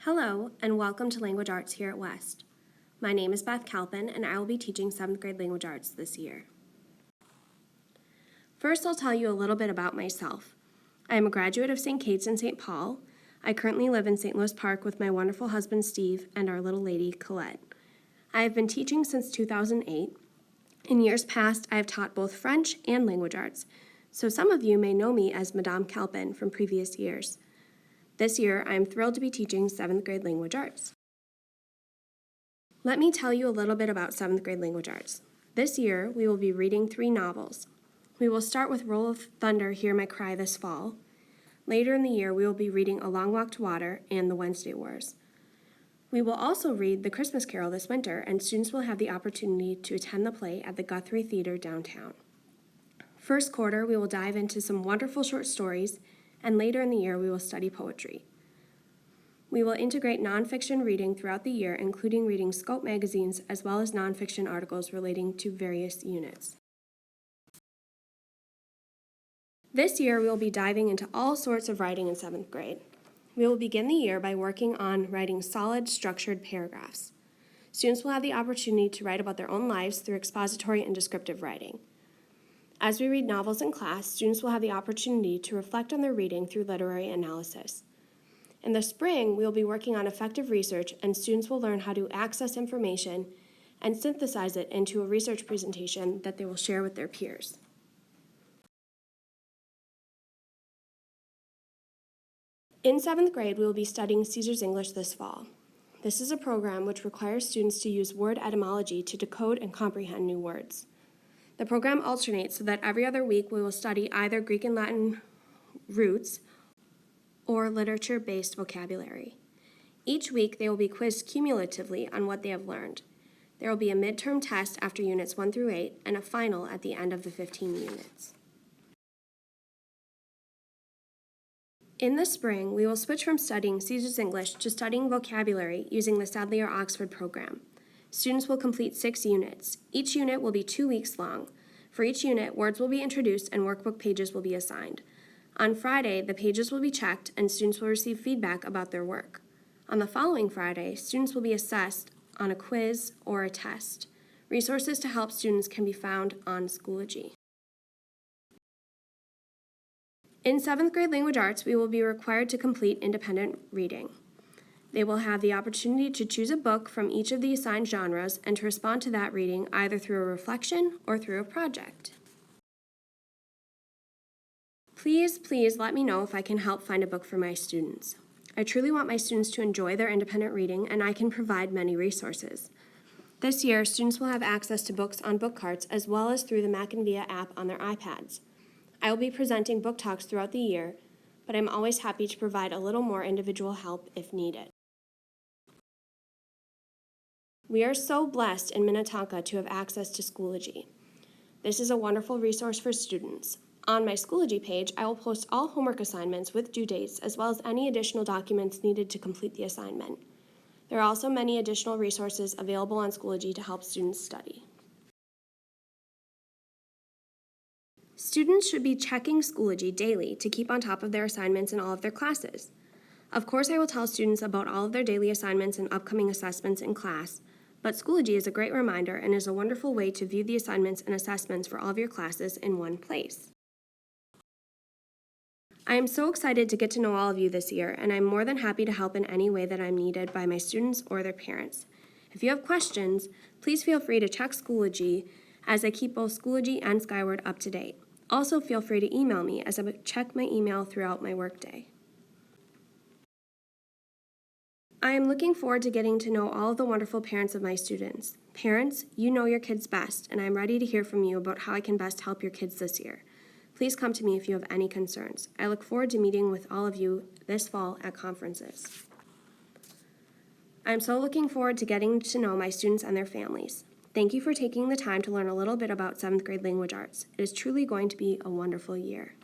Hello, and welcome to Language Arts here at West. My name is Beth Kalpin, and I will be teaching 7th grade Language Arts this year. First, I'll tell you a little bit about myself. I am a graduate of St. Kate's in St. Paul. I currently live in St. Louis Park with my wonderful husband Steve and our little lady Colette. I have been teaching since 2008. In years past, I have taught both French and Language Arts, so some of you may know me as Madame Kalpin from previous years. This year, I am thrilled to be teaching 7th grade Language Arts. Let me tell you a little bit about 7th grade Language Arts. This year, we will be reading 3 novels. We will start with Roll of Thunder, Hear My Cry this fall. Later in the year, we will be reading A Long Walk to Water and The Wednesday Wars. We will also read The Christmas Carol this winter, and students will have the opportunity to attend the play at the Guthrie Theater downtown. First quarter, we will dive into some wonderful short stories, and later in the year, we will study poetry. We will integrate nonfiction reading throughout the year, including reading Scope magazines as well as nonfiction articles relating to various units. This year, we will be diving into all sorts of writing in 7th grade. We will begin the year by working on writing solid, structured paragraphs. Students will have the opportunity to write about their own lives through expository and descriptive writing. As we read novels in class, students will have the opportunity to reflect on their reading through literary analysis. In the spring, we will be working on effective research, and students will learn how to access information and synthesize it into a research presentation that they will share with their peers. In 7th grade, we will be studying Caesar's English this fall. This is a program which requires students to use word etymology to decode and comprehend new words. The program alternates so that every other week we will study either Greek and Latin roots or literature-based vocabulary. Each week they will be quizzed cumulatively on what they have learned. There will be a midterm test after units 1 through 8 and a final at the end of the 15 units. In the spring, we will switch from studying Caesar's English to studying vocabulary using the Sadler Oxford program. Students will complete 6 units. Each unit will be 2 weeks long. For each unit, words will be introduced and workbook pages will be assigned. On Friday, the pages will be checked and students will receive feedback about their work. On the following Friday, students will be assessed on a quiz or a test. Resources to help students can be found on Schoology. In 7th grade Language Arts, we will be required to complete independent reading. They will have the opportunity to choose a book from each of the assigned genres and to respond to that reading either through a reflection or through a project. Please let me know if I can help find a book for my students. I truly want my students to enjoy their independent reading, and I can provide many resources. This year, students will have access to books on book carts as well as through the Mac&Via app on their iPads. I will be presenting book talks throughout the year, but I'm always happy to provide a little more individual help if needed. We are so blessed in Minnetonka to have access to Schoology. This is a wonderful resource for students. On my Schoology page, I will post all homework assignments with due dates as well as any additional documents needed to complete the assignment. There are also many additional resources available on Schoology to help students study. Students should be checking Schoology daily to keep on top of their assignments in all of their classes. Of course, I will tell students about all of their daily assignments and upcoming assessments in class, but Schoology is a great reminder and is a wonderful way to view the assignments and assessments for all of your classes in one place. I am so excited to get to know all of you this year, and I'm more than happy to help in any way that I'm needed by my students or their parents. If you have questions, please feel free to check Schoology as I keep both Schoology and Skyward up to date. Also, feel free to email me as I check my email throughout my workday. I am looking forward to getting to know all of the wonderful parents of my students. Parents, you know your kids best, and I'm ready to hear from you about how I can best help your kids this year. Please come to me if you have any concerns. I look forward to meeting with all of you this fall at conferences. I'm so looking forward to getting to know my students and their families. Thank you for taking the time to learn a little bit about 7th grade Language Arts. It is truly going to be a wonderful year.